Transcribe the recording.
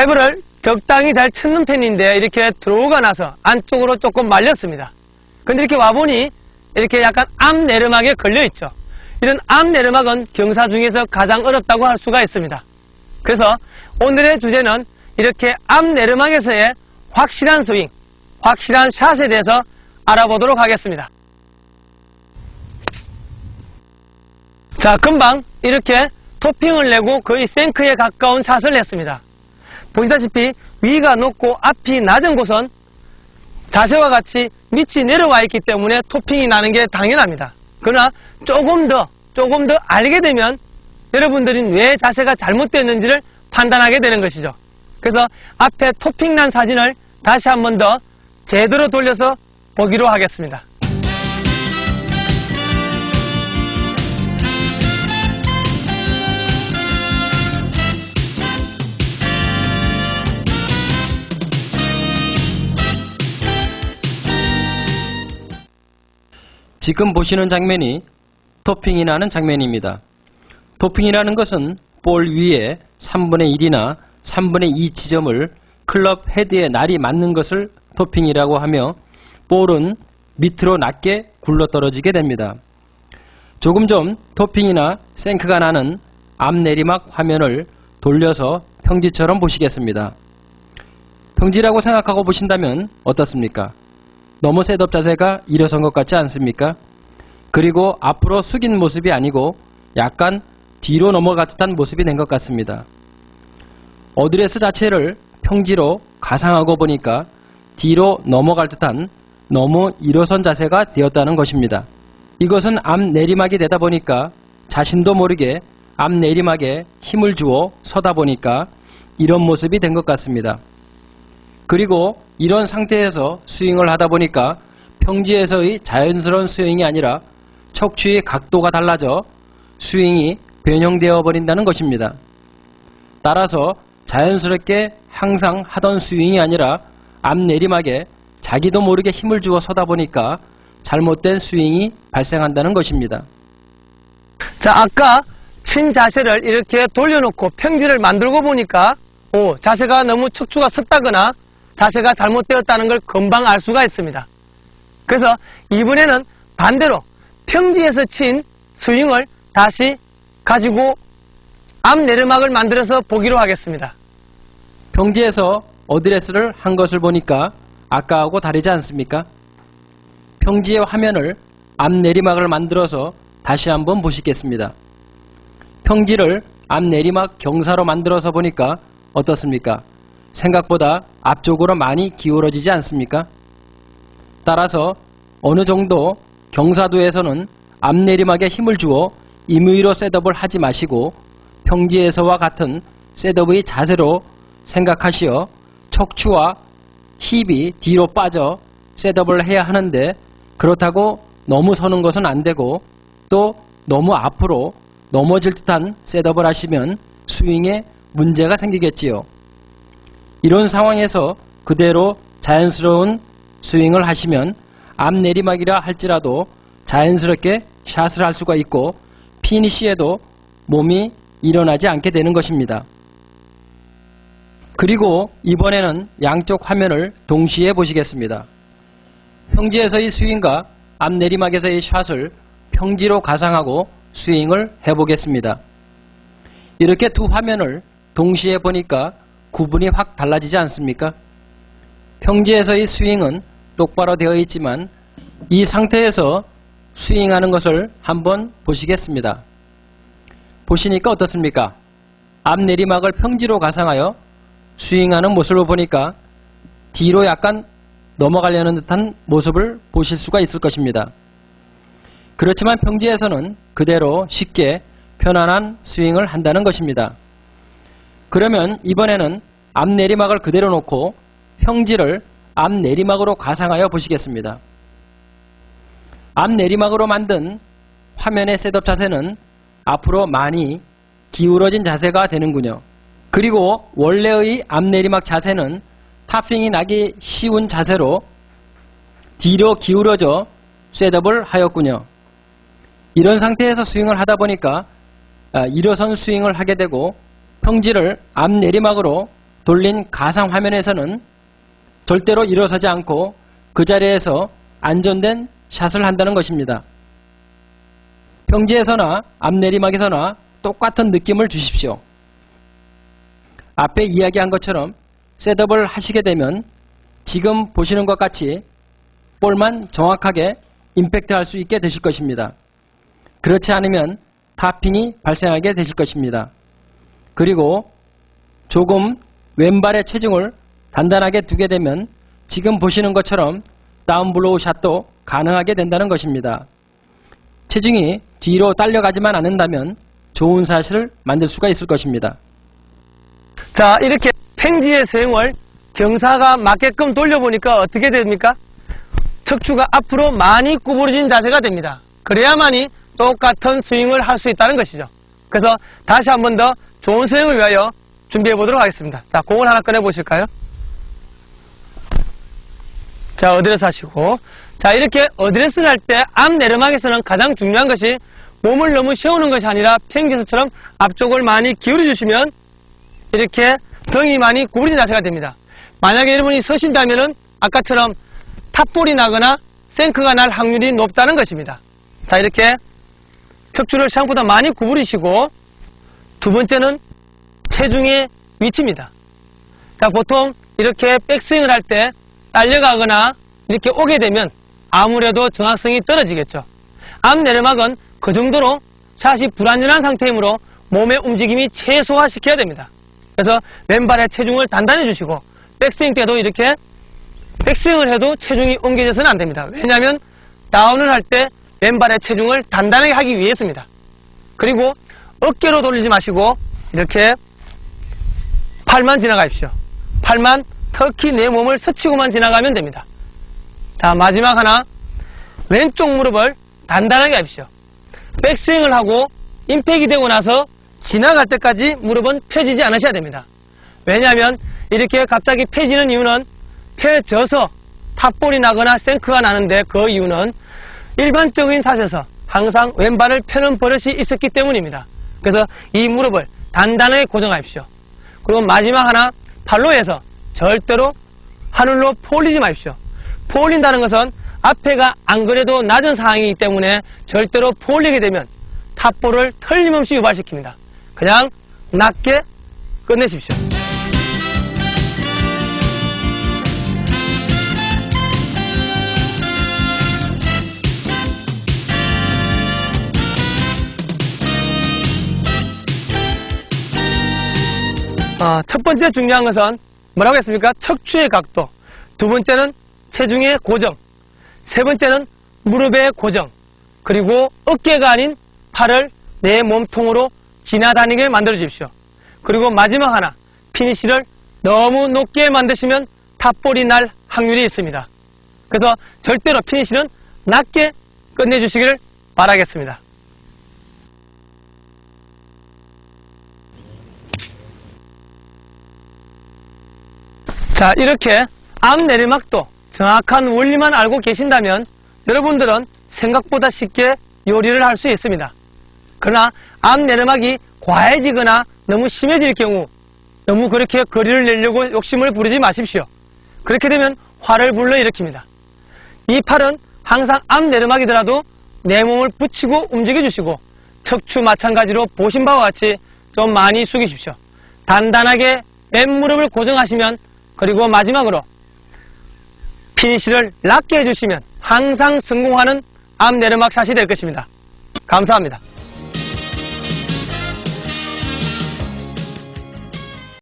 드라이버를 적당히 잘 치는 편인데 이렇게 들어오고 나서 안쪽으로 조금 말렸습니다. 근데 이렇게 와보니 이렇게 약간 앞 내리막에 걸려있죠. 이런 앞 내리막은 경사 중에서 가장 어렵다고 할 수가 있습니다. 그래서 오늘의 주제는 이렇게 앞 내리막에서의 확실한 스윙, 확실한 샷에 대해서 알아보도록 하겠습니다. 자, 금방 이렇게 토핑을 내고 거의 생크에 가까운 샷을 냈습니다. 보시다시피 위가 높고 앞이 낮은 곳은 자세와 같이 밑이 내려와 있기 때문에 토핑이 나는 게 당연합니다. 그러나 조금 더 알게 되면 여러분들이 왜 자세가 잘못됐는지를 판단하게 되는 것이죠. 그래서 앞에 토핑 난 사진을 다시 한 번 더 제대로 돌려서 보기로 하겠습니다. 지금 보시는 장면이 토핑이 나는 장면입니다. 토핑이라는 것은 볼 위에 3분의 1이나 3분의 2 지점을 클럽 헤드에 날이 맞는 것을 토핑이라고 하며 볼은 밑으로 낮게 굴러떨어지게 됩니다. 조금 전 토핑이나 생크가 나는 앞 내리막 화면을 돌려서 평지처럼 보시겠습니다. 평지라고 생각하고 보신다면 어떻습니까? 너무 셋업 자세가 일어선 것 같지 않습니까? 그리고 앞으로 숙인 모습이 아니고 약간 뒤로 넘어갈 듯한 모습이 된 것 같습니다. 어드레스 자체를 평지로 가상하고 보니까 뒤로 넘어갈 듯한 너무 일어선 자세가 되었다는 것입니다. 이것은 앞 내리막이 되다 보니까 자신도 모르게 앞 내리막에 힘을 주어 서다 보니까 이런 모습이 된 것 같습니다. 그리고 이런 상태에서 스윙을 하다 보니까 평지에서의 자연스러운 스윙이 아니라 척추의 각도가 달라져 스윙이 변형되어 버린다는 것입니다. 따라서 자연스럽게 항상 하던 스윙이 아니라 앞 내리막에 자기도 모르게 힘을 주어 서다 보니까 잘못된 스윙이 발생한다는 것입니다. 자, 아까 친 자세를 이렇게 돌려놓고 평지를 만들고 보니까 자세가 너무 척추가 섰다거나 자세가 잘못되었다는 걸 금방 알 수가 있습니다. 그래서 이번에는 반대로 평지에서 친 스윙을 다시 가지고 앞 내리막을 만들어서 보기로 하겠습니다. 평지에서 어드레스를 한 것을 보니까 아까하고 다르지 않습니까? 평지의 화면을 앞 내리막을 만들어서 다시 한번 보시겠습니다. 평지를 앞 내리막 경사로 만들어서 보니까 어떻습니까? 생각보다 앞쪽으로 많이 기울어지지 않습니까? 따라서 어느 정도 경사도에서는 앞 내리막에 힘을 주어 임의로 셋업을 하지 마시고 평지에서와 같은 셋업의 자세로 생각하시어 척추와 힙이 뒤로 빠져 셋업을 해야 하는데 그렇다고 너무 서는 것은 안 되고 또 너무 앞으로 넘어질 듯한 셋업을 하시면 스윙에 문제가 생기겠지요. 이런 상황에서 그대로 자연스러운 스윙을 하시면 앞 내리막이라 할지라도 자연스럽게 샷을 할 수가 있고 피니시에도 몸이 일어나지 않게 되는 것입니다. 그리고 이번에는 양쪽 화면을 동시에 보시겠습니다. 평지에서의 스윙과 앞 내리막에서의 샷을 평지로 가상하고 스윙을 해보겠습니다. 이렇게 두 화면을 동시에 보니까 구분이 확 달라지지 않습니까? 평지에서의 스윙은 똑바로 되어 있지만 이 상태에서 스윙하는 것을 한번 보시겠습니다. 보시니까 어떻습니까? 앞 내리막을 평지로 가상하여 스윙하는 모습을 보니까 뒤로 약간 넘어가려는 듯한 모습을 보실 수가 있을 것입니다. 그렇지만 평지에서는 그대로 쉽게 편안한 스윙을 한다는 것입니다. 그러면 이번에는 앞 내리막을 그대로 놓고 평지를 앞 내리막으로 가상하여 보시겠습니다. 앞 내리막으로 만든 화면의 셋업 자세는 앞으로 많이 기울어진 자세가 되는군요. 그리고 원래의 앞 내리막 자세는 타핑이 나기 쉬운 자세로 뒤로 기울어져 셋업을 하였군요. 이런 상태에서 스윙을 하다 보니까 일어선 스윙을 하게 되고 평지를 앞 내리막으로 돌린 가상 화면에서는 절대로 일어서지 않고 그 자리에서 안전된 샷을 한다는 것입니다. 평지에서나 앞내리막에서나 똑같은 느낌을 주십시오. 앞에 이야기한 것처럼 셋업을 하시게 되면 지금 보시는 것 같이 볼만 정확하게 임팩트 할 수 있게 되실 것입니다. 그렇지 않으면 타핑이 발생하게 되실 것입니다. 그리고 조금 왼발의 체중을 단단하게 두게 되면 지금 보시는 것처럼 다운블로우 샷도 가능하게 된다는 것입니다. 체중이 뒤로 딸려가지만 않는다면 좋은 샷을 만들 수가 있을 것입니다. 자, 이렇게 팽지의 스윙을 경사가 맞게끔 돌려보니까 어떻게 됩니까? 척추가 앞으로 많이 구부러진 자세가 됩니다. 그래야만이 똑같은 스윙을 할 수 있다는 것이죠. 그래서 다시 한 번 더 좋은 스윙을 위하여 준비해 보도록 하겠습니다. 자, 공을 하나 꺼내 보실까요? 자, 어드레스 하시고, 자, 이렇게 어드레스를 할 때 앞 내리막에서는 가장 중요한 것이 몸을 너무 세우는 것이 아니라 팽지에서처럼 앞쪽을 많이 기울여 주시면 이렇게 등이 많이 구부러진 자세가 됩니다. 만약에 여러분이 서신다면은 아까처럼 탑볼이 나거나 생크가 날 확률이 높다는 것입니다. 자, 이렇게 척추를 생각보다 많이 구부리시고, 두 번째는 체중의 위치입니다. 자, 보통 이렇게 백스윙을 할 때 딸려가거나 이렇게 오게 되면 아무래도 정확성이 떨어지겠죠. 앞 내리막은 그 정도로 샷이 불안전한 상태이므로 몸의 움직임이 최소화시켜야 됩니다. 그래서 왼발의 체중을 단단히 주시고, 백스윙 때도 이렇게 백스윙을 해도 체중이 옮겨져서는 안 됩니다. 왜냐하면 다운을 할 때 왼발의 체중을 단단하게 하기 위해서입니다. 그리고 어깨로 돌리지 마시고 이렇게 팔만 지나가십시오. 팔만 특히 내 몸을 스치고만 지나가면 됩니다. 자, 마지막 하나, 왼쪽 무릎을 단단하게 하십시오. 백스윙을 하고 임팩이 되고 나서 지나갈 때까지 무릎은 펴지지 않으셔야 됩니다. 왜냐하면 이렇게 갑자기 펴지는 이유는 펴져서 탑볼이 나거나 생크가 나는데, 그 이유는 일반적인 샷에서 항상 왼발을 펴는 버릇이 있었기 때문입니다. 그래서 이 무릎을 단단하게 고정하십시오. 그리고 마지막 하나, 팔로 해서 절대로 하늘로 포올리지 마십시오. 포올린다는 것은 앞에가 안 그래도 낮은 상황이기 때문에 절대로 포올리게 되면 탑볼을 틀림없이 유발시킵니다. 그냥 낮게 끝내십시오. 첫 번째 중요한 것은 뭐라고 했습니까? 척추의 각도. 두 번째는 체중의 고정. 세 번째는 무릎의 고정. 그리고 어깨가 아닌 팔을 내 몸통으로 지나다니게 만들어 주십시오. 그리고 마지막 하나, 피니시를 너무 높게 만드시면 탑볼이 날 확률이 있습니다. 그래서 절대로 피니시는 낮게 끝내주시기를 바라겠습니다. 자, 이렇게 앞 내리막도 정확한 원리만 알고 계신다면 여러분들은 생각보다 쉽게 요리를 할 수 있습니다. 그러나 앞 내리막이 과해지거나 너무 심해질 경우 너무 그렇게 거리를 내려고 욕심을 부리지 마십시오. 그렇게 되면 화를 불러일으킵니다. 이 팔은 항상 앞 내리막이더라도 내 몸을 붙이고 움직여주시고, 척추 마찬가지로 보신 바와 같이 좀 많이 숙이십시오. 단단하게 맨무릎을 고정하시면, 그리고 마지막으로 피니시를 낮게 해주시면 항상 성공하는 앞 내리막 샷이 될 것입니다. 감사합니다.